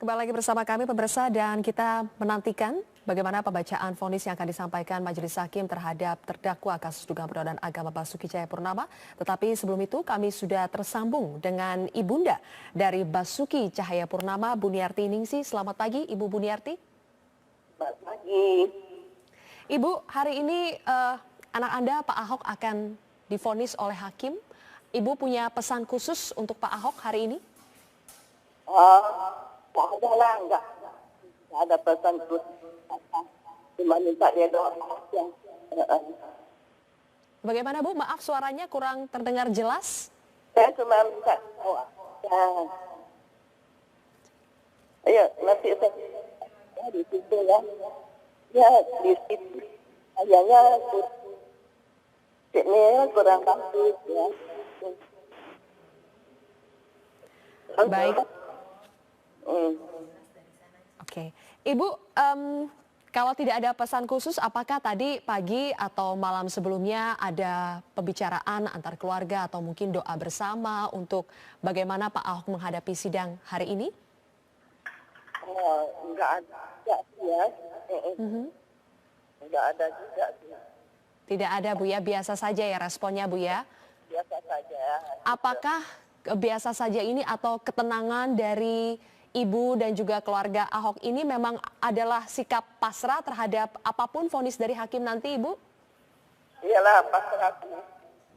Kembali lagi bersama kami pemirsa dan kita menantikan bagaimana pembacaan vonis yang akan disampaikan Majelis Hakim terhadap terdakwa kasus dugaan penodaan agama Basuki Cahayapurnama. Tetapi sebelum itu kami sudah tersambung dengan ibunda dari Basuki Cahayapurnama, Buniarti Ningsih. Selamat pagi Ibu Buniarti. Selamat pagi. Ibu, hari ini anak Anda Pak Ahok akan divonis oleh hakim. Ibu punya pesan khusus untuk Pak Ahok hari ini? Tak ada lah, enggak ada pesan khusus. Cuma minta dia doa. Bagaimana Bu? Maaf suaranya kurang terdengar jelas. Saya cuma minta doa. Ayo, nanti saya di situ ya. Ya, di situ. Kayaknya sini kurang bagus ya. Baik. Oke. Ibu, kalau tidak ada pesan khusus, apakah tadi pagi atau malam sebelumnya ada pembicaraan antar keluarga atau mungkin doa bersama untuk bagaimana Pak Ahok menghadapi sidang hari ini? Enggak ada ya. Enggak ada juga sih. Tidak ada Bu ya, biasa saja ya responnya Bu ya? Biasa saja. Apakah biasa saja ini atau ketenangan dari Ibu dan juga keluarga Ahok ini memang adalah sikap pasrah terhadap apapun vonis dari hakim nanti, Ibu? Iyalah, pasrah.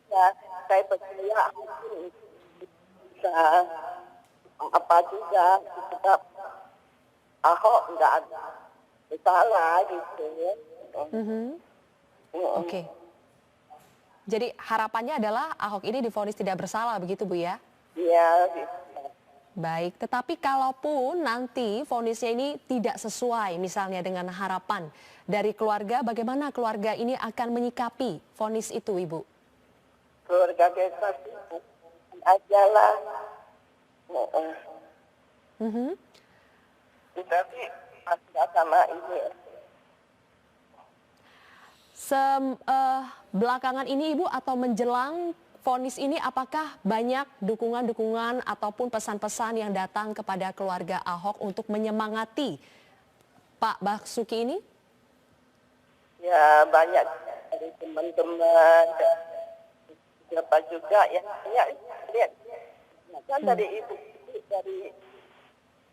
Ya, saya percaya hakim bisa apa juga, tetap Ahok nggak ada salah gitu ya. Oke. Jadi harapannya adalah Ahok ini divonis tidak bersalah begitu Bu ya? Iya. Baik, tetapi kalaupun nanti vonisnya ini tidak sesuai misalnya dengan harapan dari keluarga, bagaimana keluarga ini akan menyikapi vonis itu Ibu? Keluarga bebas aja lah. Tapi pasrah sama ini. Belakangan ini Ibu atau menjelang vonis ini apakah banyak dukungan-dukungan ataupun pesan-pesan yang datang kepada keluarga Ahok untuk menyemangati Pak Basuki ini? Ya banyak dari teman-teman, siapa juga yang lihat kan dari ibu dari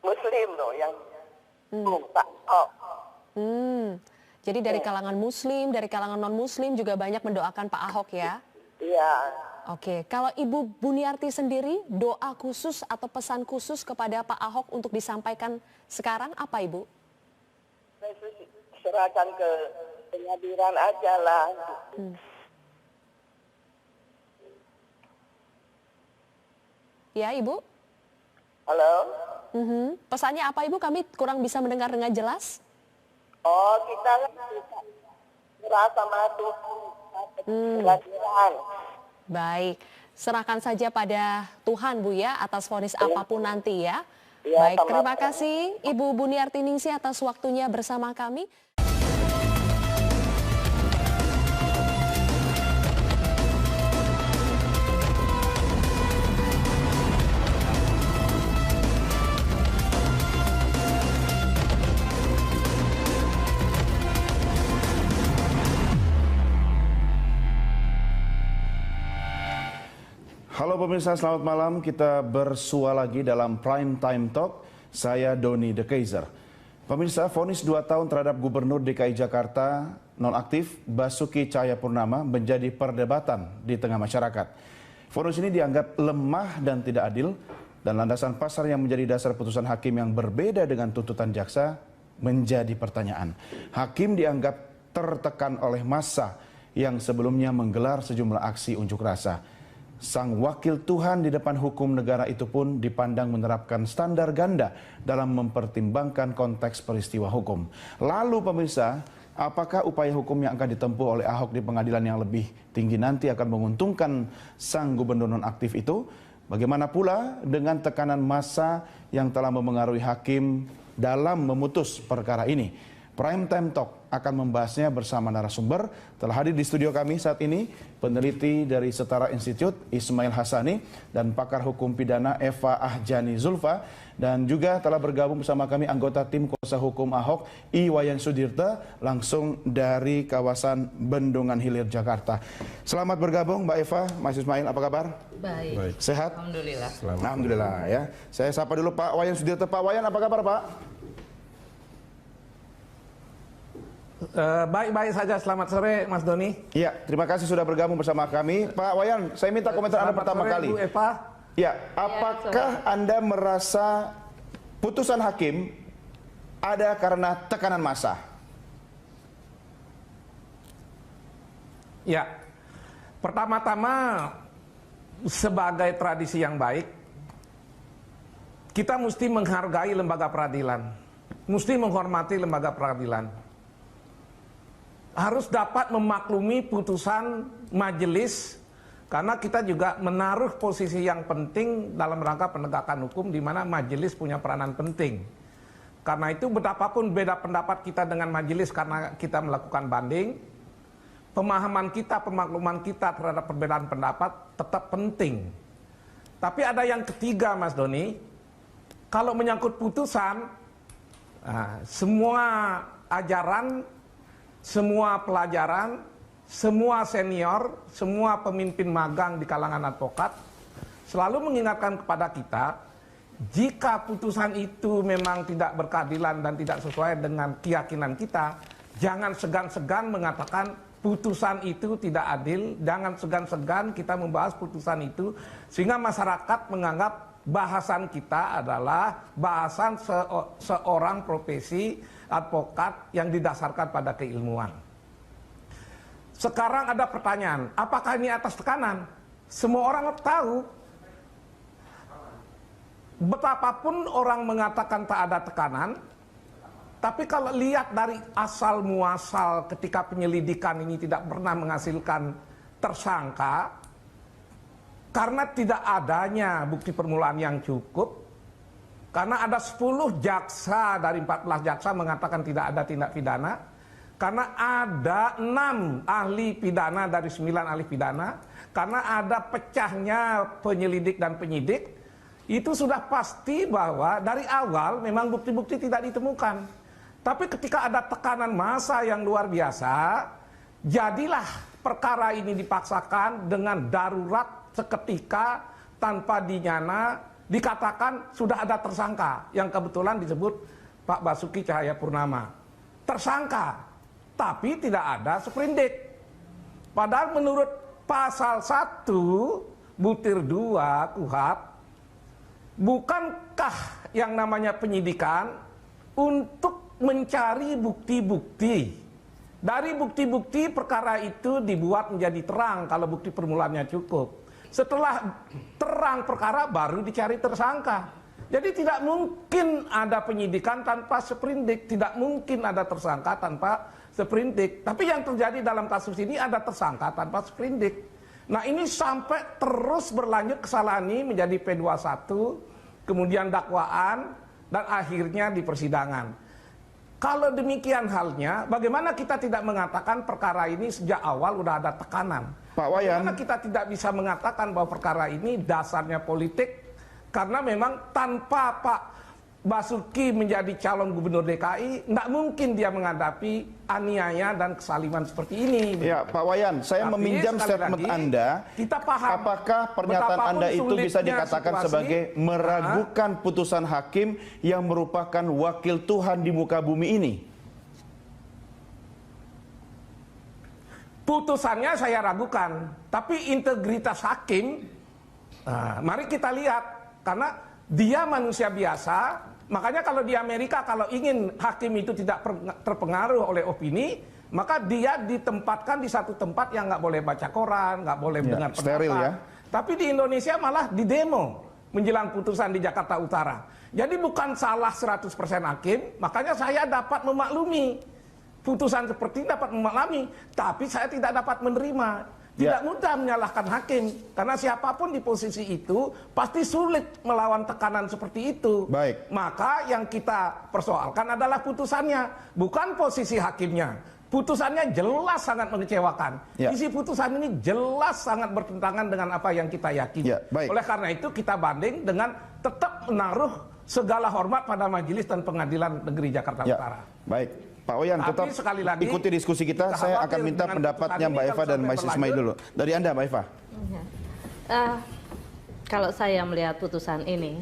Muslim loh yang Pak Ahok. Jadi dari kalangan Muslim, dari kalangan non-Muslim juga banyak mendoakan Pak Ahok ya? Iya. Oke, kalau Ibu Buniarti sendiri doa khusus atau pesan khusus kepada Pak Ahok untuk disampaikan sekarang apa Ibu? Saya serahkan ke pengadilan aja lah. Ya Ibu? Halo? Pesannya apa Ibu? Kami kurang bisa mendengar dengan jelas. Oh, kita serah sama Tuhan. Pengadilan. Baik, serahkan saja pada Tuhan Bu ya atas vonis apapun nanti ya. Ya, Baik, terima kasih Ibu Buniarti Ningsih atas waktunya bersama kami. Halo pemirsa, selamat malam. Kita bersua lagi dalam Prime Time Talk. Saya Doni The Kaiser. Pemirsa, vonis 2 tahun terhadap Gubernur DKI Jakarta nonaktif Basuki Cahayapurnama menjadi perdebatan di tengah masyarakat. Vonis ini dianggap lemah dan tidak adil, dan landasan pasar yang menjadi dasar putusan hakim yang berbeda dengan tuntutan jaksa menjadi pertanyaan. Hakim dianggap tertekan oleh massa yang sebelumnya menggelar sejumlah aksi unjuk rasa. Sang wakil Tuhan di depan hukum negara itu pun dipandang menerapkan standar ganda dalam mempertimbangkan konteks peristiwa hukum. Lalu pemirsa, apakah upaya hukum yang akan ditempuh oleh Ahok di pengadilan yang lebih tinggi nanti akan menguntungkan sang gubernur nonaktif itu? Bagaimana pula dengan tekanan massa yang telah memengaruhi hakim dalam memutus perkara ini? Prime Time Talk akan membahasnya bersama narasumber. Telah hadir di studio kami saat ini peneliti dari Setara Institute Ismail Hassani dan pakar hukum pidana Eva Ahjani Zulfa, dan juga telah bergabung bersama kami anggota tim kuasa hukum Ahok Iwayan Sudirta langsung dari kawasan Bendungan Hilir Jakarta. Selamat bergabung Mbak Eva, Mas Ismail, apa kabar? Baik. Sehat? Alhamdulillah. Alhamdulillah ya. Saya sapa dulu Pak Wayan Sudirta. Pak Wayan, apa kabar Pak? Baik-baik saja, selamat sore Mas Doni. Iya, terima kasih sudah bergabung bersama kami. Pak Wayan, saya minta komentar Anda pertama sore, kali. Bu Eva. Ya, apakah Anda merasa putusan hakim ada karena tekanan massa? Ya, pertama-tama sebagai tradisi yang baik, kita mesti menghargai lembaga peradilan, mesti menghormati lembaga peradilan. Harus dapat memaklumi putusan majelis, karena kita juga menaruh posisi yang penting dalam rangka penegakan hukum di mana majelis punya peranan penting. Karena itu betapapun beda pendapat kita dengan majelis karena kita melakukan banding, pemahaman kita, pemakluman kita terhadap perbedaan pendapat tetap penting. Tapi ada yang ketiga Mas Doni, kalau menyangkut putusan, semua ajaran, semua pelajaran, semua senior, semua pemimpin magang di kalangan advokat selalu mengingatkan kepada kita, jika putusan itu memang tidak berkeadilan dan tidak sesuai dengan keyakinan kita, jangan segan-segan mengatakan putusan itu tidak adil, jangan segan-segan kita membahas putusan itu, sehingga masyarakat menganggap bahasan kita adalah bahasan seorang profesi advokat yang didasarkan pada keilmuan. Sekarang ada pertanyaan, apakah ini atas tekanan? Semua orang tahu, betapapun orang mengatakan tak ada tekanan, tapi kalau lihat dari asal muasal ketika penyelidikan ini tidak pernah menghasilkan tersangka, karena tidak adanya bukti permulaan yang cukup, karena ada 10 jaksa dari 14 jaksa mengatakan tidak ada tindak pidana, karena ada 6 ahli pidana dari 9 ahli pidana, karena ada pecahnya penyelidik dan penyidik, itu sudah pasti bahwa dari awal memang bukti-bukti tidak ditemukan. Tapi ketika ada tekanan massa yang luar biasa, jadilah perkara ini dipaksakan dengan darurat seketika tanpa dinyana, dikatakan sudah ada tersangka yang kebetulan disebut Pak Basuki Cahayapurnama. Tersangka, tapi tidak ada sprindik. Padahal menurut pasal 1 butir 2 KUHP, bukankah yang namanya penyidikan untuk mencari bukti-bukti? Dari bukti-bukti perkara itu dibuat menjadi terang kalau bukti permulaannya cukup. Setelah terang perkara baru dicari tersangka. Jadi tidak mungkin ada penyidikan tanpa sprindik, tidak mungkin ada tersangka tanpa sprindik. Tapi yang terjadi dalam kasus ini ada tersangka tanpa sprindik. Nah ini sampai terus berlanjut kesalahan ini menjadi P21, kemudian dakwaan, dan akhirnya di persidangan. Kalau demikian halnya, bagaimana kita tidak mengatakan perkara ini sejak awal udah ada tekanan? Pak Wayan, Bagaimana kita tidak bisa mengatakan bahwa perkara ini dasarnya politik, karena memang tanpa Pak Basuki menjadi calon gubernur DKI, tidak mungkin dia menghadapi aniaya dan kesaliman seperti ini. ya Pak Wayan, saya Tapi meminjam sekali statement lagi, Anda. kita paham Apakah pernyataan betapapun Anda itu bisa sulitnya dikatakan situasi, sebagai meragukan putusan hakim yang merupakan wakil Tuhan di muka bumi ini? Putusannya saya ragukan, tapi integritas hakim, mari kita lihat, karena dia manusia biasa. Makanya kalau di Amerika, kalau ingin hakim itu tidak terpengaruh oleh opini, maka dia ditempatkan di satu tempat yang nggak boleh baca koran, nggak boleh mendengar pendapat. Steril ya. Tapi di Indonesia malah di demo menjelang putusan di Jakarta Utara. Jadi bukan salah 100% hakim, makanya saya dapat memaklumi putusan seperti ini, dapat memaklumi, tapi saya tidak dapat menerima. Tidak mudah menyalahkan hakim, karena siapapun di posisi itu pasti sulit melawan tekanan seperti itu. Baik. Maka yang kita persoalkan adalah putusannya, bukan posisi hakimnya. Putusannya jelas sangat mengecewakan. Ya. Isi putusan ini jelas sangat bertentangan dengan apa yang kita yakini. Ya, baik. Oleh karena itu kita banding dengan tetap menaruh segala hormat pada Majelis dan Pengadilan Negeri Jakarta Ya, Utara. baik. Pak Wayan, Tapi tetap sekali lagi, ikuti diskusi kita. kita Saya khawatir akan minta dengan pendapatnya putusan Mbak ini Eva kalau dan sampai Mas Ismail berlanjut. dulu. Dari Anda, Mbak Eva. Kalau saya melihat putusan ini,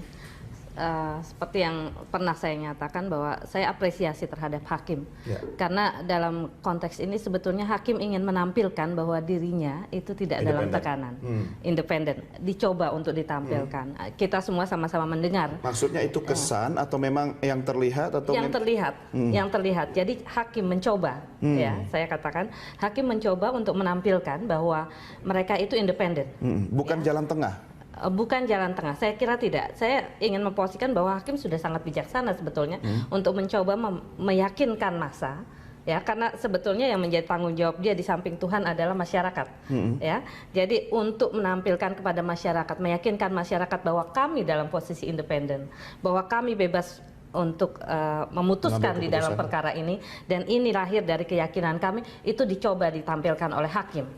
seperti yang pernah saya nyatakan bahwa saya apresiasi terhadap hakim. Ya. Karena dalam konteks ini sebetulnya hakim ingin menampilkan bahwa dirinya itu tidak dalam tekanan, independen, dicoba untuk ditampilkan. Kita semua sama-sama mendengar. Maksudnya itu kesan atau memang yang terlihat atau Yang terlihat, yang terlihat. Jadi hakim mencoba, ya saya katakan, hakim mencoba untuk menampilkan bahwa mereka itu independen. bukan jalan tengah. Bukan jalan tengah, saya kira tidak. Saya ingin memposisikan bahwa hakim sudah sangat bijaksana sebetulnya untuk mencoba meyakinkan massa, ya, karena sebetulnya yang menjadi tanggung jawab dia di samping Tuhan adalah masyarakat, ya. Jadi untuk menampilkan kepada masyarakat, meyakinkan masyarakat bahwa kami dalam posisi independen, bahwa kami bebas untuk memutuskan di dalam perkara ini, dan ini lahir dari keyakinan kami, itu dicoba ditampilkan oleh hakim.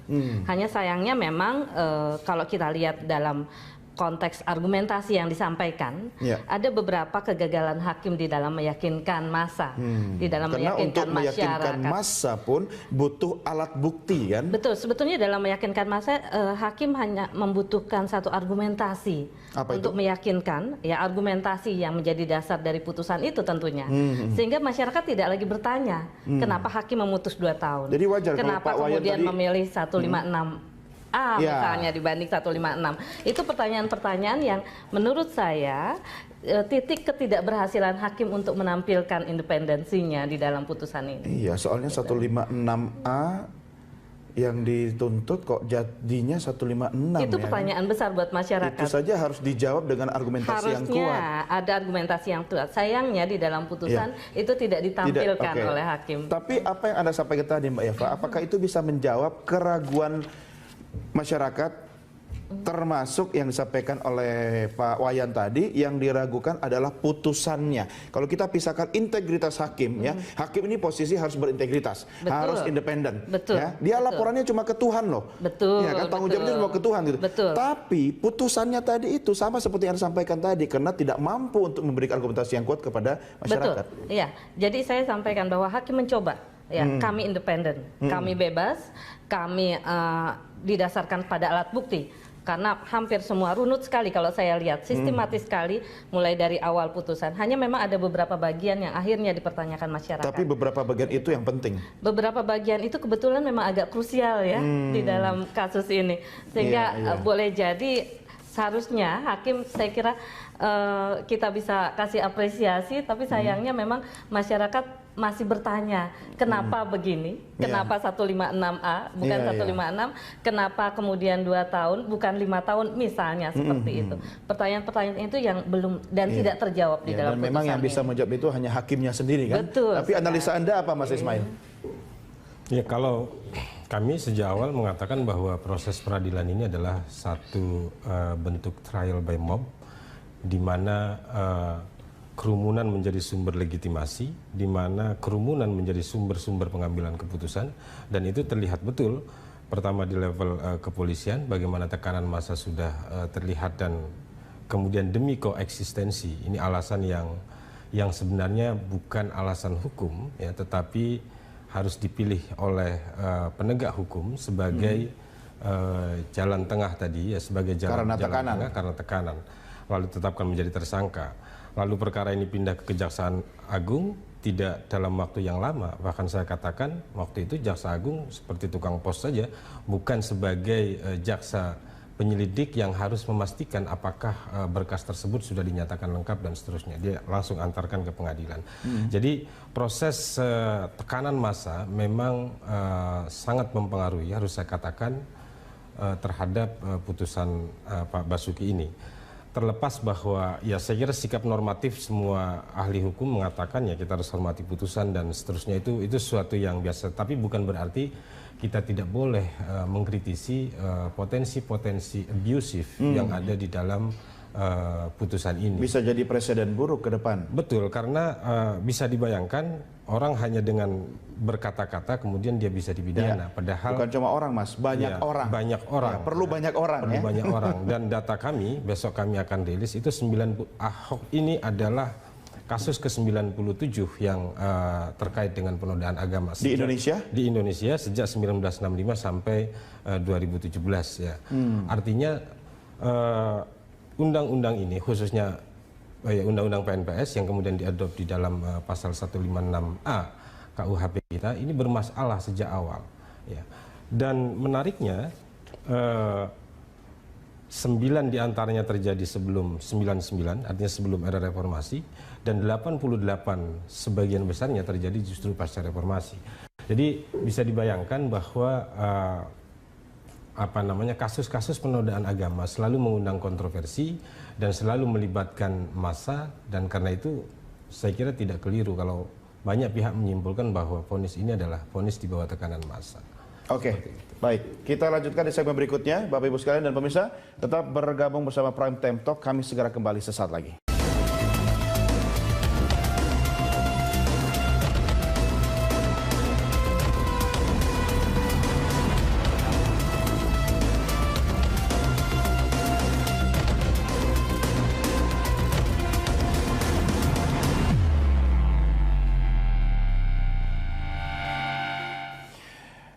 Hanya sayangnya memang kalau kita lihat dalam konteks argumentasi yang disampaikan, ada beberapa kegagalan hakim di dalam meyakinkan massa, di dalam Karena untuk meyakinkan meyakinkan masyarakat. massa pun butuh alat bukti kan? Betul, sebetulnya dalam meyakinkan massa, hakim hanya membutuhkan satu argumentasi untuk meyakinkan, ya, argumentasi yang menjadi dasar dari putusan itu tentunya, sehingga masyarakat tidak lagi bertanya kenapa hakim memutus 2 tahun, Jadi wajar kenapa kalau Pak Wayan kemudian tadi memilih 156 A misalnya dibanding 156. Itu pertanyaan-pertanyaan yang menurut saya titik ketidakberhasilan hakim untuk menampilkan independensinya di dalam putusan ini. Iya, soalnya 156A yang dituntut kok jadinya 156. Itu ya, pertanyaan besar buat masyarakat. Itu saja harus dijawab dengan argumentasi yang kuat. Harusnya ada argumentasi yang kuat. Sayangnya di dalam putusan itu tidak ditampilkan oleh hakim. Tapi apa yang Anda sampaikan tadi, Mbak Eva, apakah itu bisa menjawab keraguan masyarakat, termasuk yang disampaikan oleh Pak Wayan tadi, yang diragukan adalah putusannya. Kalau kita pisahkan integritas hakim, ya, hakim ini posisi harus berintegritas, harus independen. Ya. Dia laporannya cuma ke Tuhan loh. Ya, kan tanggung jawabnya cuma ke Tuhan gitu. Tapi putusannya tadi itu sama seperti yang disampaikan tadi, karena tidak mampu untuk memberikan argumentasi yang kuat kepada masyarakat. Iya, jadi saya sampaikan bahwa hakim mencoba. Ya, kami independen, kami bebas, kami didasarkan pada alat bukti. Karena hampir semua runut sekali kalau saya lihat, sistematis sekali mulai dari awal putusan. Hanya memang ada beberapa bagian yang akhirnya dipertanyakan masyarakat. Tapi beberapa bagian itu yang penting. Beberapa bagian itu kebetulan memang agak krusial ya di dalam kasus ini. Sehingga boleh jadi seharusnya hakim, saya kira kita bisa kasih apresiasi, tapi sayangnya memang masyarakat masih bertanya kenapa begini, kenapa 156A bukan 156, kenapa kemudian 2 tahun bukan 5 tahun misalnya, seperti itu. Pertanyaan-pertanyaan itu yang belum dan tidak terjawab di dalam putusan. Dan memang yang bisa menjawab itu hanya hakimnya sendiri kan. Betul. Tapi analisa Anda apa, Mas Ismail? Ya, kalau kami sejak awal mengatakan bahwa proses peradilan ini adalah satu bentuk trial by mob, di mana kerumunan menjadi sumber legitimasi, di mana kerumunan menjadi sumber-sumber pengambilan keputusan, dan itu terlihat betul. Pertama di level kepolisian, bagaimana tekanan massa sudah terlihat, dan kemudian demi koeksistensi, ini alasan yang sebenarnya bukan alasan hukum, ya, tetapi harus dipilih oleh penegak hukum sebagai jalan tengah tadi, ya, sebagai jalan tengah karena tekanan, lalu tetapkan menjadi tersangka. Lalu perkara ini pindah ke Kejaksaan Agung tidak dalam waktu yang lama, bahkan saya katakan waktu itu Jaksa Agung seperti tukang pos saja, bukan sebagai jaksa penyelidik yang harus memastikan apakah berkas tersebut sudah dinyatakan lengkap dan seterusnya. Dia langsung antarkan ke pengadilan. Jadi proses tekanan massa memang sangat mempengaruhi, harus saya katakan, terhadap putusan Pak Basuki ini. terlepas bahwa ya saya kira sikap normatif semua ahli hukum mengatakan ya kita harus hormati putusan dan seterusnya, itu sesuatu yang biasa, tapi bukan berarti kita tidak boleh mengkritisi potensi-potensi abusive yang ada di dalam putusan ini. Bisa jadi presiden buruk ke depan. Betul, karena bisa dibayangkan orang hanya dengan berkata-kata kemudian dia bisa dipidana. Padahal bukan cuma orang, Mas, banyak orang. Banyak orang. Perlu banyak orang. Perlu banyak orang. Dan data kami besok kami akan rilis itu Ahok ini adalah kasus ke-97 yang terkait dengan penodaan agama di Indonesia? Di Indonesia sejak 1965 sampai 2017 ya. Artinya undang-undang ini khususnya undang-undang PNPS yang kemudian diadop di dalam pasal 156A KUHP kita ini bermasalah sejak awal ya. Dan menariknya 9 diantaranya terjadi sebelum 99, artinya sebelum era reformasi, dan 88 sebagian besarnya terjadi justru pasca reformasi. Jadi bisa dibayangkan bahwa kasus-kasus penodaan agama selalu mengundang kontroversi dan selalu melibatkan massa, dan karena itu saya kira tidak keliru kalau banyak pihak menyimpulkan bahwa vonis ini adalah vonis di bawah tekanan massa. Oke, baik. Kita lanjutkan di segmen berikutnya. Bapak Ibu sekalian dan pemirsa, tetap bergabung bersama Prime Time Talk. Kami segera kembali sesaat lagi.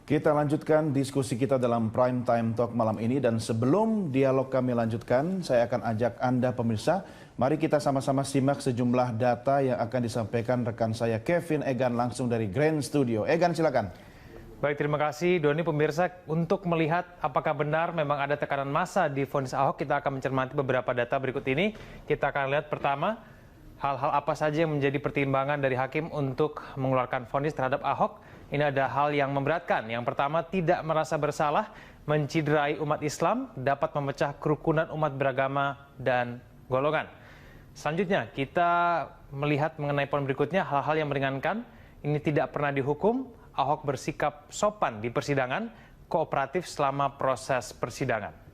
Kita lanjutkan diskusi kita dalam Prime Time Talk malam ini, dan sebelum dialog kami lanjutkan, saya akan ajak Anda pemirsa, mari kita sama-sama simak sejumlah data yang akan disampaikan rekan saya Kevin Egan langsung dari Grand Studio. Egan, silakan. Baik, terima kasih Doni. Pemirsa, untuk melihat apakah benar memang ada tekanan massa di vonis Ahok, kita akan mencermati beberapa data berikut ini. Kita akan lihat pertama, hal-hal apa saja yang menjadi pertimbangan dari hakim untuk mengeluarkan vonis terhadap Ahok. Ini ada hal yang memberatkan. Yang pertama, tidak merasa bersalah, menciderai umat Islam, dapat memecah kerukunan umat beragama dan golongan. Selanjutnya, kita melihat mengenai poin berikutnya, hal-hal yang meringankan. Ini tidak pernah dihukum, Ahok bersikap sopan di persidangan, kooperatif selama proses persidangan.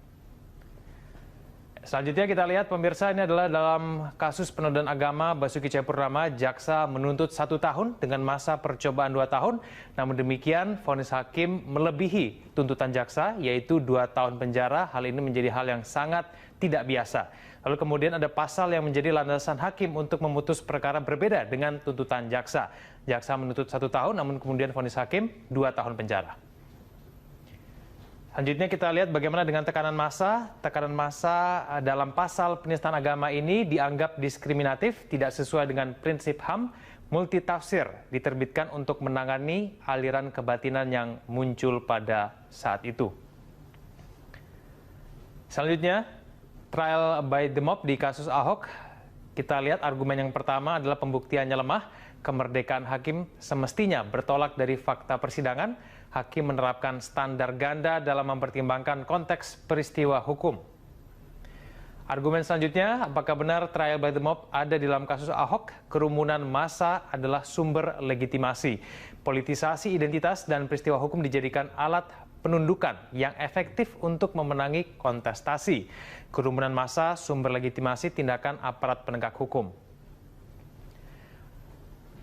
Selanjutnya kita lihat pemirsa, ini adalah dalam kasus penodaan agama Basuki Cahayapurnama, jaksa menuntut 1 tahun dengan masa percobaan 2 tahun. Namun demikian, vonis hakim melebihi tuntutan jaksa, yaitu 2 tahun penjara. Hal ini menjadi hal yang sangat tidak biasa. Lalu kemudian ada pasal yang menjadi landasan hakim untuk memutus perkara berbeda dengan tuntutan jaksa. Jaksa menuntut 1 tahun, namun kemudian vonis hakim 2 tahun penjara. Selanjutnya kita lihat bagaimana dengan tekanan massa. Tekanan massa dalam pasal penistaan agama ini dianggap diskriminatif, tidak sesuai dengan prinsip HAM, multitafsir, diterbitkan untuk menangani aliran kebatinan yang muncul pada saat itu. Selanjutnya, trial by the mob di kasus Ahok. Kita lihat argumen yang pertama adalah pembuktiannya lemah, kemerdekaan hakim semestinya bertolak dari fakta persidangan. Hakim menerapkan standar ganda dalam mempertimbangkan konteks peristiwa hukum. Argumen selanjutnya, apakah benar trial by the mob ada di dalam kasus Ahok? Kerumunan massa adalah sumber legitimasi. Politisasi identitas dan peristiwa hukum dijadikan alat penundukan yang efektif untuk memenangi kontestasi. Kerumunan massa sumber legitimasi tindakan aparat penegak hukum.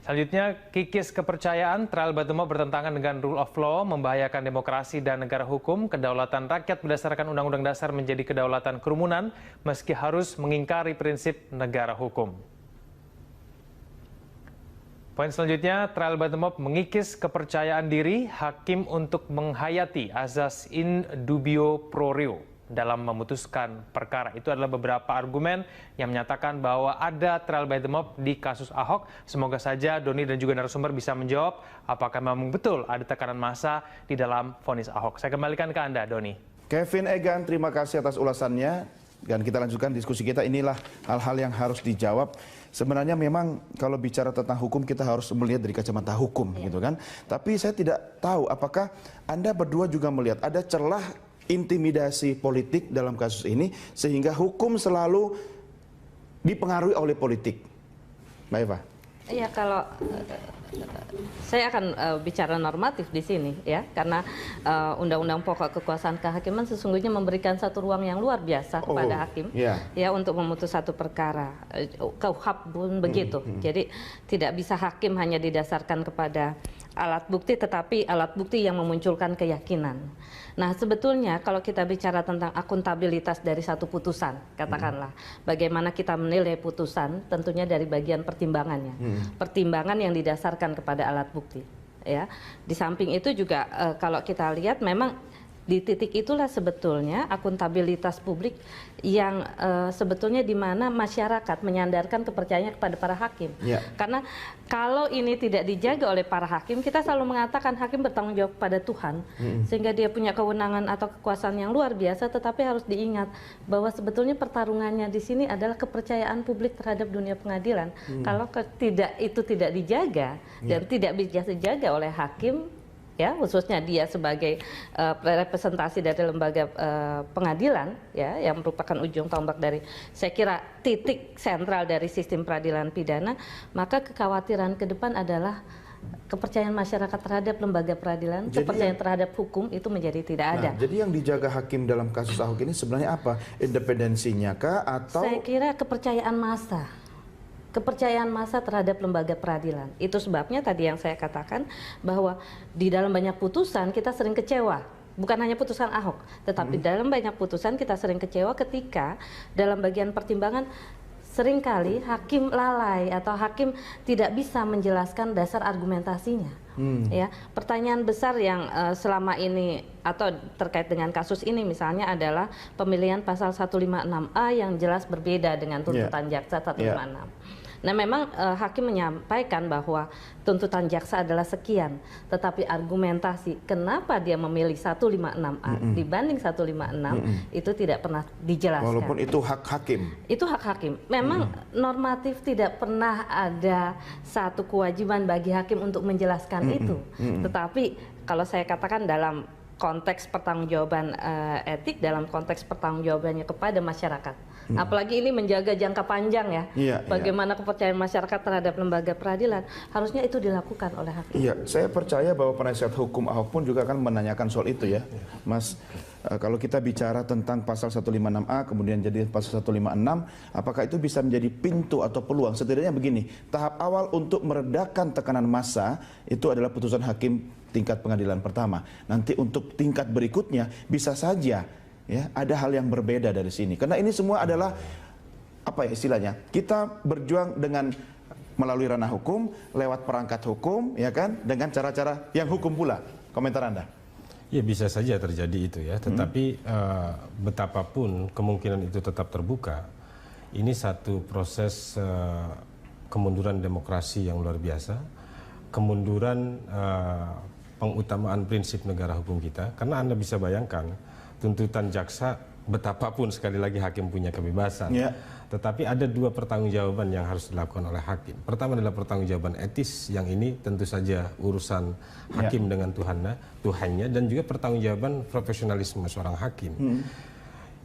Selanjutnya, kikis kepercayaan, trial by the mob bertentangan dengan rule of law, membahayakan demokrasi dan negara hukum. Kedaulatan rakyat berdasarkan Undang-Undang Dasar menjadi kedaulatan kerumunan, meski harus mengingkari prinsip negara hukum. Poin selanjutnya, trial by the mob mengikis kepercayaan diri hakim untuk menghayati azas in dubio pro reo dalam memutuskan perkara. Itu adalah beberapa argumen yang menyatakan bahwa ada trial by the mob di kasus Ahok. Semoga saja Doni dan juga narasumber bisa menjawab apakah memang betul ada tekanan massa di dalam vonis Ahok. Saya kembalikan ke Anda, Doni. Kevin Egan, terima kasih atas ulasannya. Dan kita lanjutkan diskusi kita. Inilah hal-hal yang harus dijawab. Sebenarnya memang kalau bicara tentang hukum kita harus melihat dari kacamata hukum, gitu kan. Tapi saya tidak tahu apakah Anda berdua juga melihat ada celah intimidasi politik dalam kasus ini sehingga hukum selalu dipengaruhi oleh politik. Mbak Eva. Iya, kalau saya akan bicara normatif di sini ya, karena Undang-Undang Pokok Kekuasaan Kehakiman sesungguhnya memberikan satu ruang yang luar biasa kepada hakim ya untuk memutus satu perkara. KUHP pun begitu. Jadi tidak bisa hakim hanya didasarkan kepada alat bukti, tetapi alat bukti yang memunculkan keyakinan. Nah, sebetulnya kalau kita bicara tentang akuntabilitas dari satu putusan, katakanlah, bagaimana kita menilai putusan, tentunya dari bagian pertimbangannya. Pertimbangan yang didasarkan kepada alat bukti. Ya, di samping itu juga kalau kita lihat memang di titik itulah sebetulnya akuntabilitas publik yang sebetulnya di mana masyarakat menyandarkan kepercayaannya kepada para hakim. Karena kalau ini tidak dijaga oleh para hakim, kita selalu mengatakan hakim bertanggung jawab pada Tuhan, sehingga dia punya kewenangan atau kekuasaan yang luar biasa. Tetapi harus diingat bahwa sebetulnya pertarungannya di sini adalah kepercayaan publik terhadap dunia pengadilan. Kalau itu tidak dijaga dan tidak bisa dijaga oleh hakim, ya, khususnya dia sebagai representasi dari lembaga pengadilan, ya, yang merupakan ujung tombak dari, saya kira, titik sentral dari sistem peradilan pidana, maka kekhawatiran ke depan adalah kepercayaan masyarakat terhadap lembaga peradilan, kepercayaan terhadap hukum itu menjadi tidak ada. Jadi yang dijaga hakim dalam kasus Ahok ini sebenarnya apa? Independensinya kah atau? Saya kira kepercayaan massa. Kepercayaan massa terhadap lembaga peradilan. Itu sebabnya tadi yang saya katakan bahwa di dalam banyak putusan kita sering kecewa. Bukan hanya putusan Ahok, tetapi dalam banyak putusan kita sering kecewa ketika dalam bagian pertimbangan seringkali hakim lalai atau hakim tidak bisa menjelaskan dasar argumentasinya. Ya, pertanyaan besar yang selama ini atau terkait dengan kasus ini misalnya adalah pemilihan pasal 156A yang jelas berbeda dengan tuntutan jaksa 156. Nah, memang hakim menyampaikan bahwa tuntutan jaksa adalah sekian, tetapi argumentasi kenapa dia memilih 156A dibanding 156 itu tidak pernah dijelaskan. Walaupun itu hak hakim. Itu hak hakim. Memang normatif tidak pernah ada satu kewajiban bagi hakim untuk menjelaskan itu. Tetapi kalau saya katakan dalam konteks pertanggungjawaban etik, dalam konteks pertanggungjawabannya kepada masyarakat. Apalagi ini menjaga jangka panjang ya. Bagaimana kepercayaan masyarakat terhadap lembaga peradilan, harusnya itu dilakukan oleh hakim. Iya, saya percaya bahwa penasihat hukum Ahok pun juga akan menanyakan soal itu ya. Mas, kalau kita bicara tentang pasal 156A kemudian jadi pasal 156, apakah itu bisa menjadi pintu atau peluang? Setidaknya begini, tahap awal untuk meredakan tekanan massa itu adalah putusan hakim tingkat pengadilan pertama. Nanti untuk tingkat berikutnya bisa saja ya ada hal yang berbeda dari sini. Karena ini semua adalah apa ya istilahnya? Kita berjuang dengan melalui ranah hukum, lewat perangkat hukum, ya kan, dengan cara-cara yang hukum pula. Komentar Anda? Ya bisa saja terjadi itu ya, tetapi betapapun kemungkinan itu tetap terbuka, ini satu proses kemunduran demokrasi yang luar biasa, kemunduran pengutamaan prinsip negara hukum kita, karena Anda bisa bayangkan tuntutan jaksa betapapun sekali lagi hakim punya kebebasan, tetapi ada dua pertanggungjawaban yang harus dilakukan oleh hakim. Pertama adalah pertanggungjawaban etis, yang ini tentu saja urusan hakim dengan Tuhannya, dan juga pertanggungjawaban profesionalisme seorang hakim.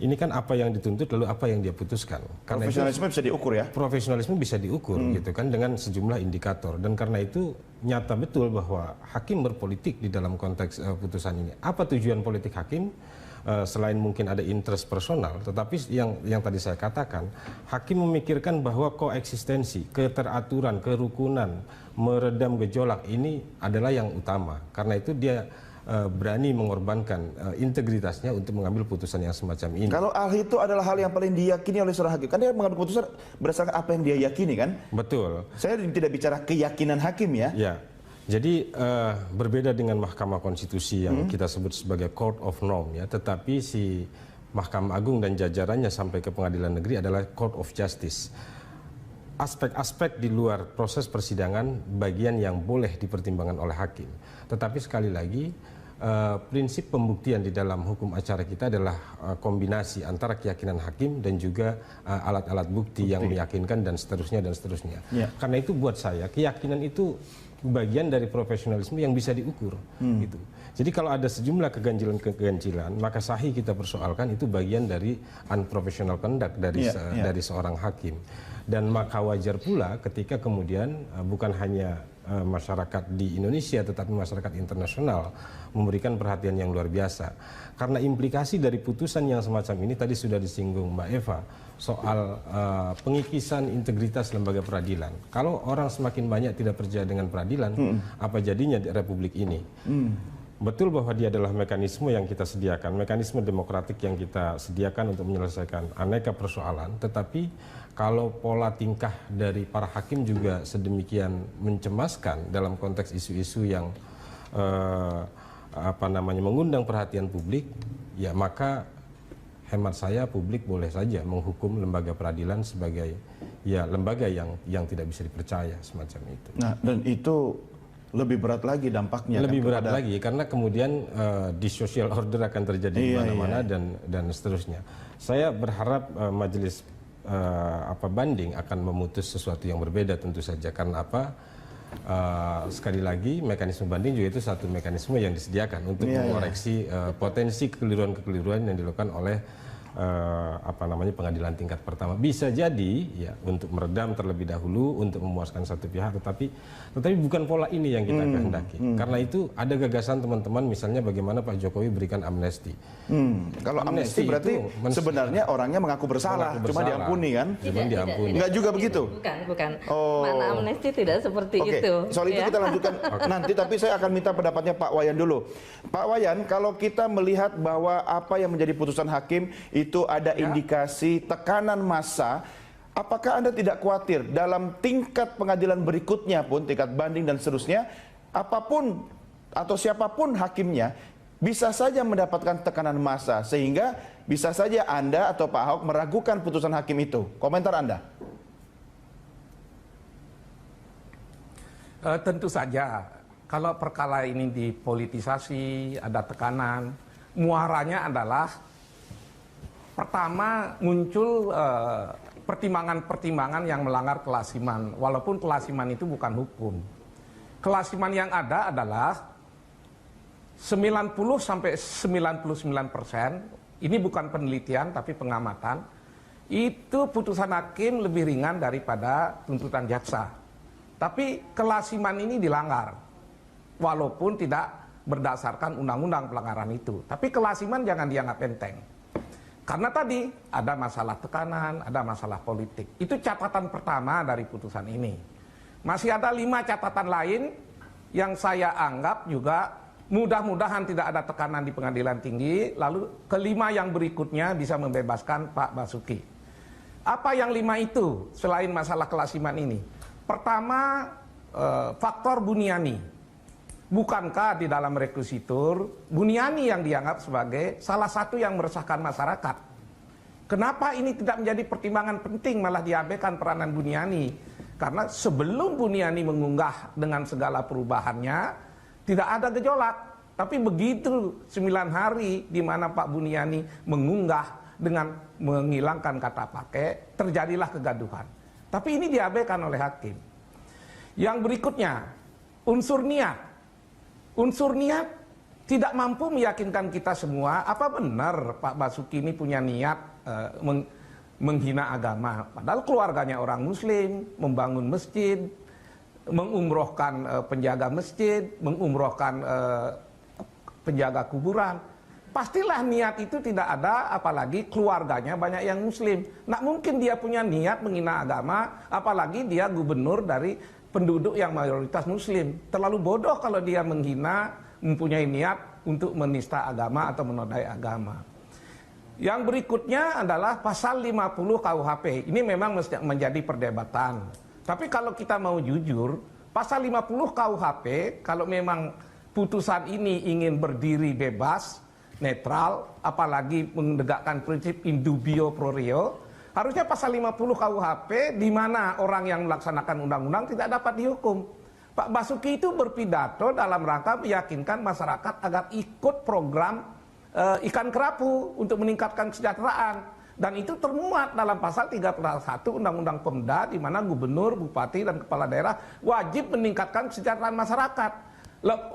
Ini kan apa yang dituntut lalu apa yang dia putuskan. Karena profesionalisme bisa diukur ya? Profesionalisme bisa diukur gitu kan dengan sejumlah indikator, dan karena itu nyata betul bahwa hakim berpolitik di dalam konteks putusan ini. Apa tujuan politik hakim? Selain mungkin ada interest personal, tetapi yang tadi saya katakan, hakim memikirkan bahwa koeksistensi, keteraturan, kerukunan, meredam gejolak ini adalah yang utama. Karena itu dia berani mengorbankan integritasnya untuk mengambil putusan yang semacam ini. Kalau ahli itu adalah hal yang paling diyakini oleh seorang hakim, kan dia mengambil putusan berdasarkan apa yang dia yakini kan? Betul. Saya tidak bicara keyakinan hakim ya. Ya. Jadi berbeda dengan Mahkamah Konstitusi yang kita sebut sebagai Court of Norm ya, tetapi si Mahkamah Agung dan jajarannya sampai ke Pengadilan Negeri adalah Court of Justice. Aspek-aspek di luar proses persidangan bagian yang boleh dipertimbangkan oleh hakim. Tetapi sekali lagi prinsip pembuktian di dalam hukum acara kita adalah kombinasi antara keyakinan hakim dan juga alat-alat bukti yang meyakinkan dan seterusnya dan seterusnya. Karena itu buat saya keyakinan itu bagian dari profesionalisme yang bisa diukur. Gitu. Jadi kalau ada sejumlah keganjilan-keganjilan, maka sahih kita persoalkan itu bagian dari unprofessional conduct dari seorang hakim. Dan maka wajar pula ketika kemudian bukan hanya masyarakat di Indonesia tetapi masyarakat internasional memberikan perhatian yang luar biasa. Karena implikasi dari putusan yang semacam ini tadi sudah disinggung Mbak Eva soal pengikisan integritas lembaga peradilan. Kalau orang semakin banyak tidak percaya dengan peradilan, apa jadinya di Republik ini? Betul bahwa dia adalah mekanisme yang kita sediakan, mekanisme demokratik yang kita sediakan untuk menyelesaikan aneka persoalan, tetapi kalau pola tingkah dari para hakim juga sedemikian mencemaskan dalam konteks isu-isu yang mengundang perhatian publik, ya maka hemat saya publik boleh saja menghukum lembaga peradilan sebagai ya lembaga yang tidak bisa dipercaya semacam itu. Nah, dan itu lebih berat lagi dampaknya. Lebih berat lagi karena kemudian social order akan terjadi di mana-mana dan seterusnya. Saya berharap majelis banding akan memutus sesuatu yang berbeda tentu saja. Karena apa? Sekali lagi mekanisme banding juga itu satu mekanisme yang disediakan untuk mengoreksi potensi kekeliruan-kekeliruan yang dilakukan oleh pengadilan tingkat pertama. Bisa jadi ya untuk meredam terlebih dahulu, untuk memuaskan satu pihak, tetapi bukan pola ini yang kita kehendaki. Karena itu ada gagasan teman-teman misalnya bagaimana Pak Jokowi berikan amnesti. Kalau amnesti berarti sebenarnya orangnya mengaku bersalah, cuma diampuni kan? Cuma diampuni. Enggak juga begitu? Bukan. Mana amnesti tidak seperti itu. Soal itu kita lanjutkan nanti, tapi saya akan minta pendapatnya Pak Wayan dulu. Pak Wayan, kalau kita melihat bahwa apa yang menjadi putusan hakim itu ada indikasi tekanan massa, apakah Anda tidak khawatir dalam tingkat pengadilan berikutnya pun, tingkat banding dan seterusnya, apapun atau siapapun hakimnya bisa saja mendapatkan tekanan massa sehingga bisa saja Anda atau Pak Ahok meragukan putusan hakim itu? Komentar Anda? Tentu saja kalau perkara ini dipolitisasi, ada tekanan, muaranya adalah pertama muncul pertimbangan-pertimbangan yang melanggar kelasiman, walaupun kelasiman itu bukan hukum. Kelasiman yang ada adalah 90-99%, ini bukan penelitian tapi pengamatan, itu putusan hakim lebih ringan daripada tuntutan jaksa. Tapi kelasiman ini dilanggar, walaupun tidak berdasarkan undang-undang pelanggaran itu. Tapi kelasiman jangan dianggap enteng. Karena tadi ada masalah tekanan, ada masalah politik. Itu catatan pertama dari putusan ini. Masih ada 5 catatan lain yang saya anggap juga mudah-mudahan tidak ada tekanan di pengadilan tinggi. Lalu kelima yang berikutnya bisa membebaskan Pak Basuki. Apa yang 5 itu selain masalah kelasiman ini? Pertama, faktor Buniani. Bukankah di dalam rekusitur Buniani yang dianggap sebagai salah satu yang meresahkan masyarakat? Kenapa ini tidak menjadi pertimbangan penting, malah diabaikan peranan Buniani? Karena sebelum Buniani mengunggah dengan segala perubahannya tidak ada gejolak. Tapi begitu 9 hari di mana Pak Buniani mengunggah dengan menghilangkan kata pakai, terjadilah kegaduhan. Tapi ini diabaikan oleh hakim. Yang berikutnya, unsur niat. Unsur niat tidak mampu meyakinkan kita semua apa benar Pak Basuki ini punya niat menghina agama. Padahal keluarganya orang Muslim, membangun masjid, mengumrohkan penjaga masjid, mengumrohkan penjaga kuburan. Pastilah niat itu tidak ada, apalagi keluarganya banyak yang Muslim. Nggak mungkin dia punya niat menghina agama, apalagi dia gubernur dari penduduk yang mayoritas Muslim. Terlalu bodoh kalau dia menghina, mempunyai niat untuk menista agama atau menodai agama. Yang berikutnya adalah pasal 50 KUHP. Ini memang menjadi perdebatan. Tapi kalau kita mau jujur, pasal 50 KUHP, kalau memang putusan ini ingin berdiri bebas, netral, apalagi menegakkan prinsip in dubio pro reo, harusnya pasal 50 KUHP di mana orang yang melaksanakan undang-undang tidak dapat dihukum. Pak Basuki itu berpidato dalam rangka meyakinkan masyarakat agar ikut program ikan kerapu untuk meningkatkan kesejahteraan. Dan itu termuat dalam pasal 31 Undang-Undang Pemda, di mana gubernur, bupati, dan kepala daerah wajib meningkatkan kesejahteraan masyarakat.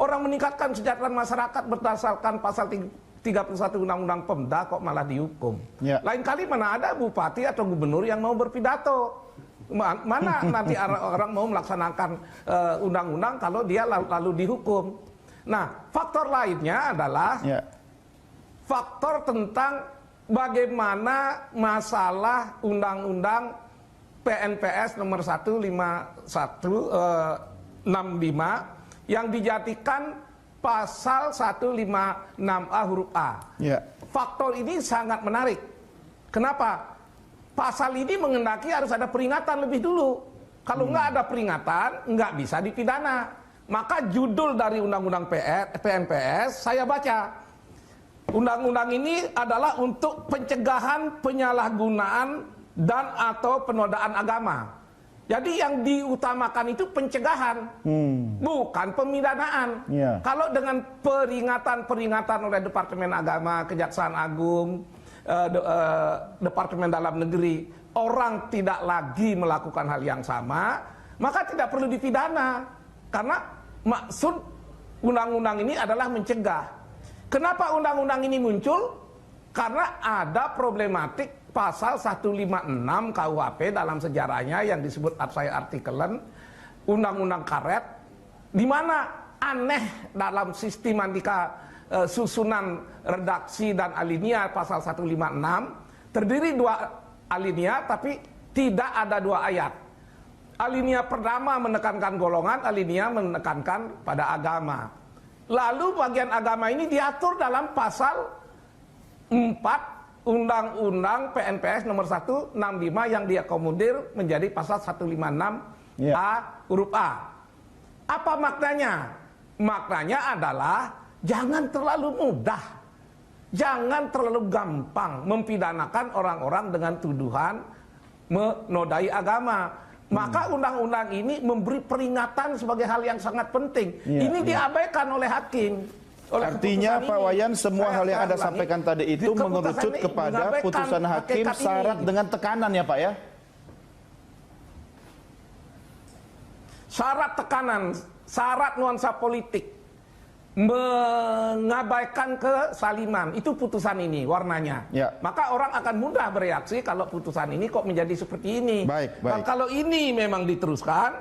Orang meningkatkan kesejahteraan masyarakat berdasarkan pasal 31 Undang-Undang Pemda kok malah dihukum. Ya. Lain kali mana ada bupati atau gubernur yang mau berpidato. Mana nanti orang mau melaksanakan undang-undang kalau dia lalu dihukum. Nah, faktor lainnya adalah faktor tentang bagaimana masalah undang-undang PNPS nomor 15165 yang dijadikan pasal 156A huruf A. Faktor ini sangat menarik. Kenapa? Pasal ini mengendaki harus ada peringatan lebih dulu. Kalau nggak ada peringatan, nggak bisa dipidana. Maka judul dari undang-undang PNPS saya baca. Undang-undang ini adalah untuk pencegahan penyalahgunaan dan atau penodaan agama. Jadi yang diutamakan itu pencegahan, bukan pemidanaan. Kalau dengan peringatan-peringatan oleh Departemen Agama, Kejaksaan Agung, Departemen Dalam Negeri, orang tidak lagi melakukan hal yang sama, maka tidak perlu dipidana. Karena maksud undang-undang ini adalah mencegah. Kenapa undang-undang ini muncul? Karena ada problematik pasal 156 KUHP dalam sejarahnya yang disebut saya artikelen Undang-Undang Karet, di mana aneh dalam sistematika susunan redaksi dan alinea pasal 156 terdiri 2 alinea tapi tidak ada 2 ayat. Alinea pertama menekankan golongan, alinea menekankan pada agama. Lalu bagian agama ini diatur dalam pasal 4 Undang-Undang PNPS nomor 165 yang diakomodir menjadi pasal 156A huruf A. Apa maknanya? Maknanya adalah jangan terlalu mudah, jangan terlalu gampang mempidanakan orang-orang dengan tuduhan menodai agama. Maka undang-undang ini memberi peringatan sebagai hal yang sangat penting. Ini diabaikan oleh hakim. Artinya Pak Wayan, semua hal yang Anda sampaikan tadi itu mengerucut kepada putusan hakim syarat dengan tekanan ya Pak ya? Syarat tekanan, syarat nuansa politik, mengabaikan kesaliman, itu putusan ini warnanya. Maka orang akan mudah bereaksi kalau putusan ini kok menjadi seperti ini. Dan kalau ini memang diteruskan,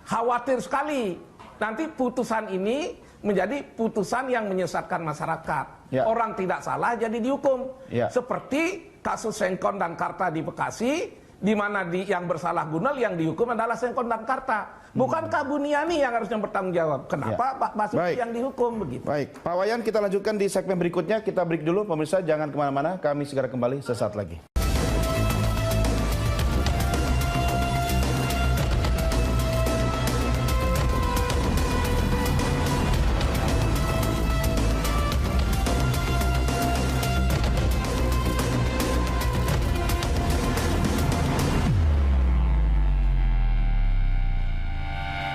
khawatir sekali nanti putusan ini menjadi putusan yang menyesatkan masyarakat. Orang tidak salah jadi dihukum. Seperti kasus Sengkon dan Karta di Bekasi, di mana yang bersalah Gunel yang dihukum adalah Sengkon dan Karta. Bukankah Buniani yang harusnya bertanggung jawab? Kenapa Pak Basuki yang dihukum begitu? Baik, Pak Wayan, kita lanjutkan di segmen berikutnya. Kita break dulu, pemirsa, jangan kemana-mana. Kami segera kembali sesaat lagi.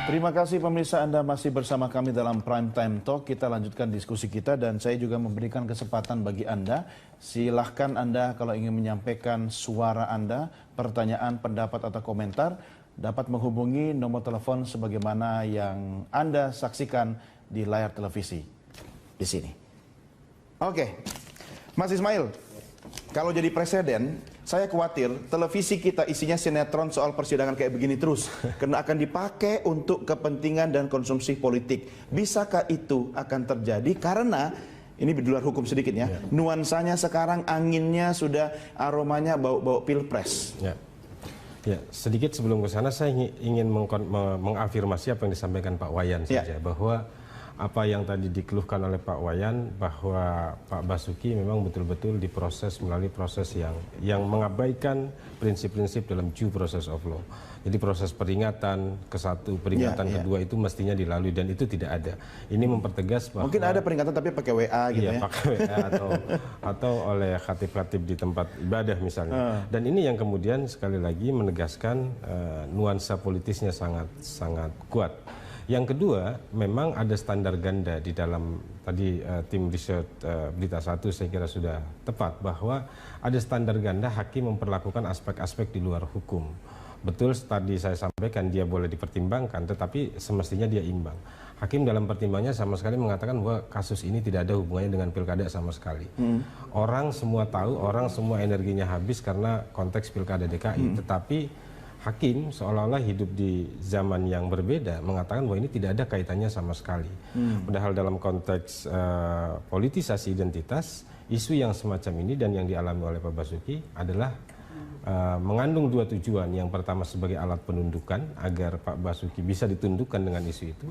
Terima kasih pemirsa, Anda masih bersama kami dalam Prime Time Talk. Kita lanjutkan diskusi kita dan saya juga memberikan kesempatan bagi Anda. Silahkan Anda kalau ingin menyampaikan suara Anda, pertanyaan, pendapat atau komentar, dapat menghubungi nomor telepon sebagaimana yang Anda saksikan di layar televisi di sini. Oke, Mas Ismail, kalau jadi presiden, saya khawatir televisi kita isinya sinetron soal persidangan kayak begini terus. Karena akan dipakai untuk kepentingan dan konsumsi politik. Bisakah itu akan terjadi? Karena, ini di luar hukum sedikit ya, nuansanya sekarang anginnya sudah aromanya bau-bau pilpres. Ya, sedikit sebelum ke sana saya ingin mengafirmasi apa yang disampaikan Pak Wayan saja. Bahwa apa yang tadi dikeluhkan oleh Pak Wayan bahwa Pak Basuki memang betul-betul diproses melalui proses yang mengabaikan prinsip-prinsip dalam due process of law. Jadi proses peringatan peringatan kedua itu mestinya dilalui dan itu tidak ada. Ini mempertegas bahwa mungkin ada peringatan tapi pakai WA gitu ya. Pakai WA atau oleh khatib-khatib di tempat ibadah misalnya. Dan ini yang kemudian sekali lagi menegaskan nuansa politisnya sangat kuat. Yang kedua, memang ada standar ganda di dalam tadi tim riset Berita Satu saya kira sudah tepat bahwa ada standar ganda hakim memperlakukan aspek-aspek di luar hukum. Betul tadi saya sampaikan dia boleh dipertimbangkan, tetapi semestinya dia imbang. Hakim dalam pertimbangannya sama sekali mengatakan bahwa kasus ini tidak ada hubungannya dengan pilkada sama sekali. Orang semua tahu, orang semua energinya habis karena konteks pilkada DKI, tetapi hakim seolah-olah hidup di zaman yang berbeda, mengatakan bahwa ini tidak ada kaitannya sama sekali. Padahal dalam konteks politisasi identitas, isu yang semacam ini dan yang dialami oleh Pak Basuki adalah mengandung dua tujuan. Yang pertama sebagai alat penundukan agar Pak Basuki bisa ditundukkan dengan isu itu,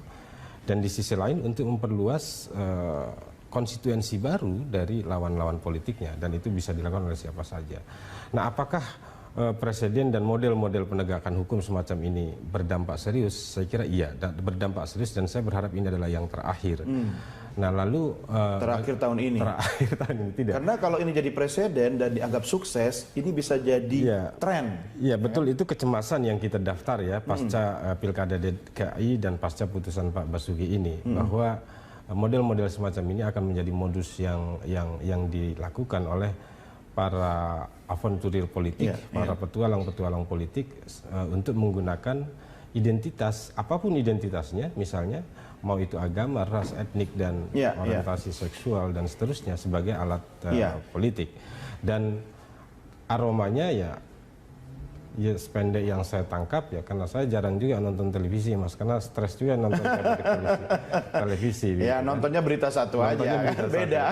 dan di sisi lain untuk memperluas konstituensi baru dari lawan-lawan politiknya, dan itu bisa dilakukan oleh siapa saja. Nah, apakah presiden dan model-model penegakan hukum semacam ini berdampak serius? Saya kira iya, berdampak serius, dan saya berharap ini adalah yang terakhir. Nah, lalu Terakhir tahun ini. Terakhir tahun ini tidak. Karena kalau ini jadi presiden dan dianggap sukses, ini bisa jadi tren. Iya, betul, itu kecemasan yang kita daftar ya pasca pilkada DKI dan pasca putusan Pak Basuki ini, bahwa model-model semacam ini akan menjadi modus yang dilakukan oleh para avanturir politik, para petualang-petualang politik untuk menggunakan identitas, apapun identitasnya, misalnya mau itu agama, ras, etnik, dan orientasi seksual dan seterusnya sebagai alat politik. Dan aromanya ya sependek yang saya tangkap ya, karena saya jarang juga nonton televisi, Mas, karena stres juga nonton televisi. Ya, nontonnya Berita Satu aja, beda.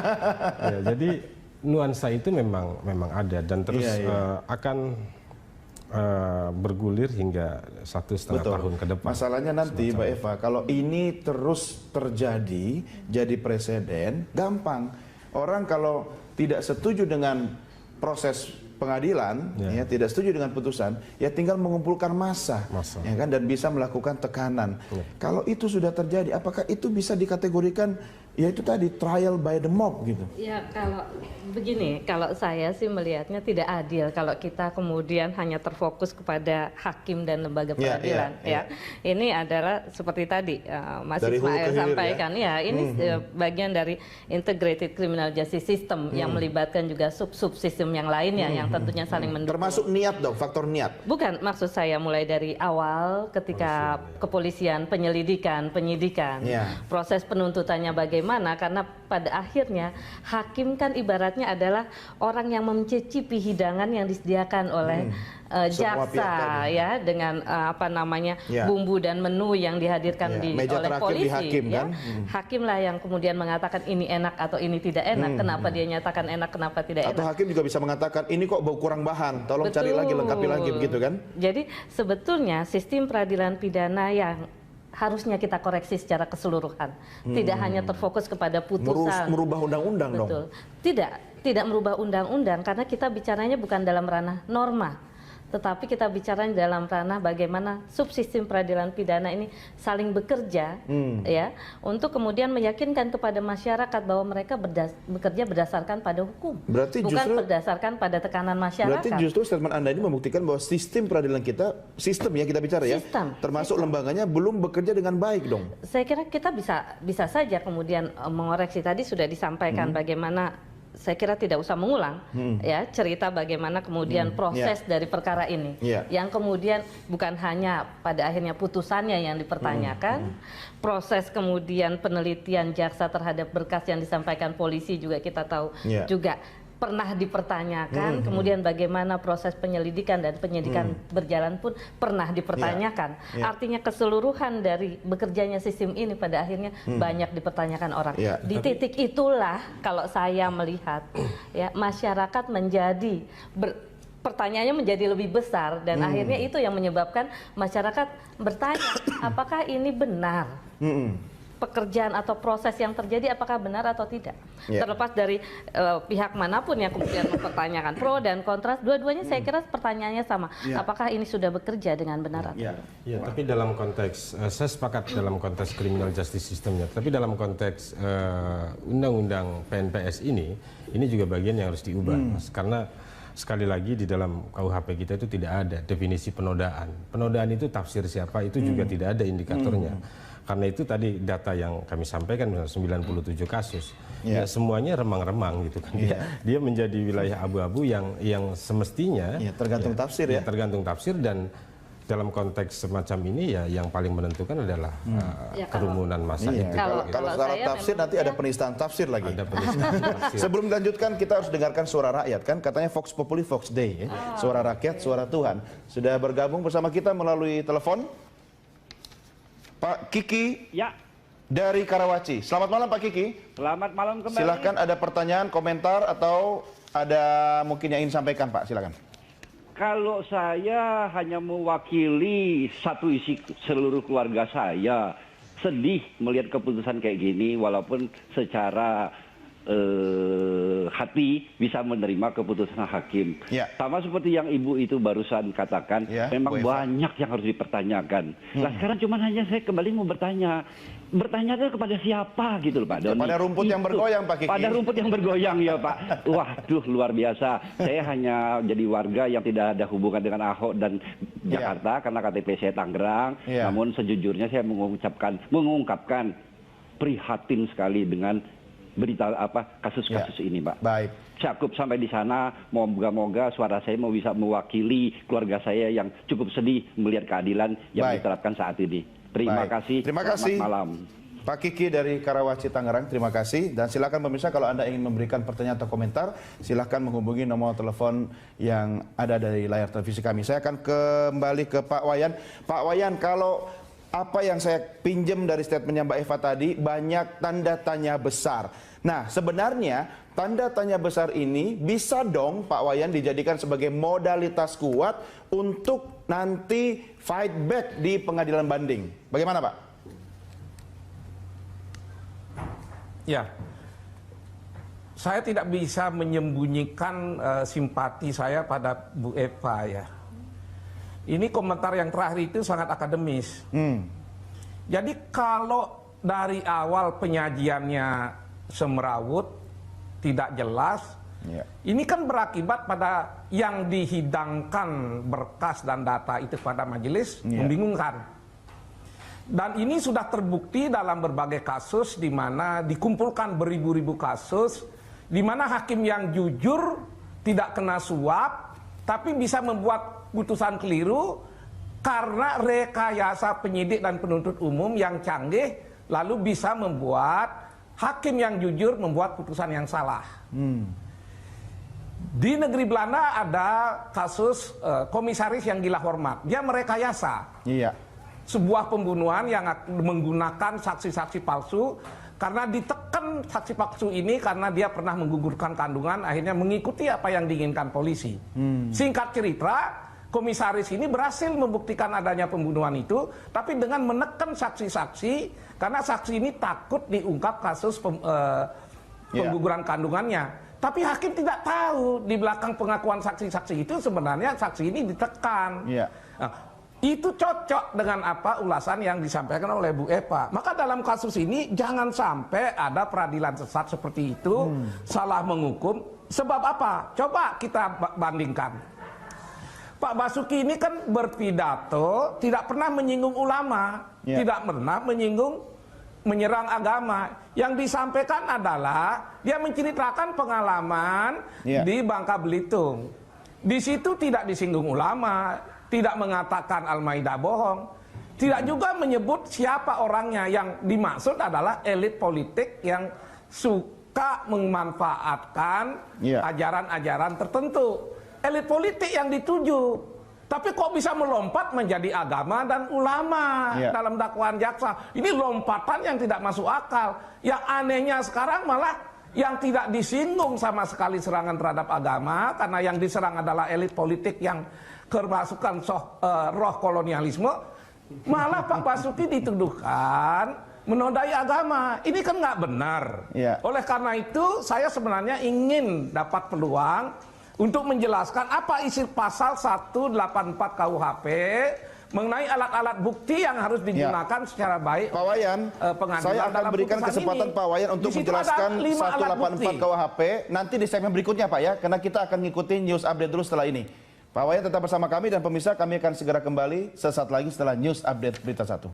Ya, jadi nuansa itu memang ada dan terus akan bergulir hingga 1,5 tahun ke depan. Masalahnya nanti Mbak Eva, kalau ini terus terjadi, jadi presiden, gampang. Orang kalau tidak setuju dengan proses pengadilan, ya tidak setuju dengan putusan, ya tinggal mengumpulkan massa. Ya kan, dan bisa melakukan tekanan. Kalau itu sudah terjadi, apakah itu bisa dikategorikan ya itu tadi trial by the mob gitu? Ya, kalau begini, kalau saya sih melihatnya tidak adil kalau kita kemudian hanya terfokus kepada hakim dan lembaga peradilan. Ini adalah seperti tadi Mas Ismail sampaikan, ini bagian dari integrated criminal justice system yang melibatkan juga sub-sistem yang lainnya yang tentunya saling mendukung. Termasuk niat dong, faktor niat. Bukan, maksud saya mulai dari awal ketika kepolisian, penyelidikan, penyidikan, proses penuntutannya bagaimana, karena pada akhirnya hakim kan ibaratnya adalah orang yang mencicipi hidangan yang disediakan oleh jaksa ya, dengan bumbu dan menu yang dihadirkan oleh polisi. Hakim, kan? Hakimlah yang kemudian mengatakan ini enak atau ini tidak enak. Kenapa dia nyatakan enak, kenapa tidak enak? Atau hakim juga bisa mengatakan ini kok bau kurang bahan, tolong cari lagi, lengkapi lagi, begitu kan? Jadi sebetulnya sistem peradilan pidana yang harusnya kita koreksi secara keseluruhan, tidak hanya terfokus kepada putusan. Merubah undang-undang dong? Tidak merubah undang-undang, karena kita bicaranya bukan dalam ranah norma, tetapi kita bicara dalam ranah bagaimana subsistem peradilan pidana ini saling bekerja, ya, untuk kemudian meyakinkan kepada masyarakat bahwa mereka bekerja berdasarkan pada hukum, bukan berdasarkan pada tekanan masyarakat. Berarti justru statement Anda ini membuktikan bahwa sistem peradilan kita, sistem ya kita bicara ya, termasuk lembaganya belum bekerja dengan baik dong. Saya kira kita bisa saja kemudian mengoreksi, tadi sudah disampaikan bagaimana. Saya kira tidak usah mengulang ya cerita bagaimana kemudian proses dari perkara ini, yang kemudian bukan hanya pada akhirnya putusannya yang dipertanyakan, proses kemudian penelitian jaksa terhadap berkas yang disampaikan polisi juga kita tahu juga pernah dipertanyakan, kemudian bagaimana proses penyelidikan dan penyidikan berjalan pun pernah dipertanyakan. Artinya keseluruhan dari bekerjanya sistem ini pada akhirnya banyak dipertanyakan orang. Di titik itulah kalau saya melihat ya masyarakat menjadi pertanyaannya menjadi lebih besar, dan akhirnya itu yang menyebabkan masyarakat bertanya apakah ini benar? Pekerjaan atau proses yang terjadi apakah benar atau tidak, terlepas dari pihak manapun yang kemudian mempertanyakan pro dan kontra, dua-duanya saya kira pertanyaannya sama, apakah ini sudah bekerja dengan benar atau tidak. Tapi dalam konteks saya sepakat dalam konteks criminal justice systemnya, tapi dalam konteks undang-undang PNPS ini juga bagian yang harus diubah, Mas, karena sekali lagi di dalam KUHP kita itu tidak ada definisi penodaan. Penodaan itu tafsir siapa itu juga tidak ada indikatornya. Karena itu tadi data yang kami sampaikan, misalnya 97 kasus, ya semuanya remang-remang gitu kan. Dia menjadi wilayah abu-abu yang semestinya tergantung tafsir ya. Tergantung tafsir, dan dalam konteks semacam ini ya yang paling menentukan adalah kerumunan massa itu. Kalau salah tafsir nanti ada penistaan tafsir lagi. Ada penistaan tafsir. Sebelum dilanjutkan, kita harus dengarkan suara rakyat, kan katanya Vox Populi Vox Dei ya. Suara rakyat, suara Tuhan. Sudah bergabung bersama kita melalui telepon Pak Kiki dari Karawaci. Selamat malam Pak Kiki. Selamat malam kembali. Silahkan, ada pertanyaan, komentar, atau ada mungkin yang ingin sampaikan Pak, silakan. Kalau saya hanya mewakili satu isi seluruh keluarga saya, sedih melihat keputusan kayak gini, walaupun secara hati bisa menerima keputusan hakim. Sama seperti yang ibu itu barusan katakan, memang banyak yang harus dipertanyakan. Nah sekarang cuma hanya saya kembali mau bertanya itu kepada siapa gitu loh Pak Doni. Pada rumput yang bergoyang Pak Kiki. Pada rumput yang bergoyang ya Pak. Waduh luar biasa. Saya hanya jadi warga yang tidak ada hubungan dengan Ahok dan Jakarta karena KTP saya Tangerang. Namun sejujurnya saya mengungkapkan prihatin sekali dengan berita kasus-kasus ini Pak. Baik. Cukup sampai di sana, moga-moga suara saya mau bisa mewakili keluarga saya yang cukup sedih melihat keadilan yang diterapkan saat ini. Terima kasih. Terima kasih. Selamat malam. Pak Kiki dari Karawaci, Tangerang, terima kasih. Dan silakan pemirsa, kalau Anda ingin memberikan pertanyaan atau komentar, silakan menghubungi nomor telepon yang ada dari layar televisi kami. Saya akan kembali ke Pak Wayan. Pak Wayan, kalau apa yang saya pinjam dari statementnya Mbak Eva tadi, banyak tanda tanya besar. Nah, sebenarnya tanda tanya besar ini bisa dong Pak Wayan dijadikan sebagai modalitas kuat untuk nanti fight back di pengadilan banding. Bagaimana Pak? Ya, saya tidak bisa menyembunyikan simpati saya pada Bu Eva ya. Ini komentar yang terakhir itu sangat akademis. Jadi kalau dari awal penyajiannya semrawut, tidak jelas, ini kan berakibat pada yang dihidangkan berkas dan data itu pada majelis membingungkan. Dan ini sudah terbukti dalam berbagai kasus di mana dikumpulkan beribu-ribu kasus, di mana hakim yang jujur tidak kena suap, tapi bisa membuat putusan keliru karena rekayasa penyidik dan penuntut umum yang canggih, lalu bisa membuat hakim yang jujur membuat putusan yang salah. Di negeri Belanda ada kasus komisaris yang gila hormat. Dia merekayasa sebuah pembunuhan yang menggunakan saksi-saksi palsu, karena ditekan saksi palsu ini karena dia pernah menggugurkan kandungan, akhirnya mengikuti apa yang diinginkan polisi. Singkat cerita, komisaris ini berhasil membuktikan adanya pembunuhan itu, tapi dengan menekan saksi-saksi, karena saksi ini takut diungkap kasus pengguguran kandungannya. Tapi hakim tidak tahu di belakang pengakuan saksi-saksi itu sebenarnya saksi ini ditekan. Nah, itu cocok dengan apa ulasan yang disampaikan oleh Bu Eva. Maka dalam kasus ini jangan sampai ada peradilan sesat seperti itu, salah menghukum. Sebab apa? Coba kita bandingkan. Pak Basuki ini kan berpidato tidak pernah menyinggung ulama, tidak pernah menyerang agama. Yang disampaikan adalah dia menceritakan pengalaman di Bangka Belitung. Di situ tidak disinggung ulama, tidak mengatakan Al-Maidah bohong, tidak juga menyebut siapa orangnya. Yang dimaksud adalah elit politik yang suka memanfaatkan ajaran-ajaran tertentu. Elit politik yang dituju, tapi kok bisa melompat menjadi agama dan ulama dalam dakwaan jaksa. Ini lompatan yang tidak masuk akal. Yang anehnya sekarang malah yang tidak disinggung sama sekali serangan terhadap agama, karena yang diserang adalah elit politik yang kermasukan roh kolonialisme. Malah Pak Basuki dituduhkan menodai agama. Ini kan nggak benar. Oleh karena itu saya sebenarnya ingin dapat peluang untuk menjelaskan apa isi pasal 184 KUHP mengenai alat-alat bukti yang harus digunakan secara baik. Pak Wayan, saya akan berikan kesempatan Pak Wayan untuk menjelaskan 184 KUHP nanti di segmen berikutnya Pak ya, karena kita akan ngikutin news update dulu setelah ini. Pak Wayan tetap bersama kami dan pemirsa, kami akan segera kembali sesaat lagi setelah news update berita 1.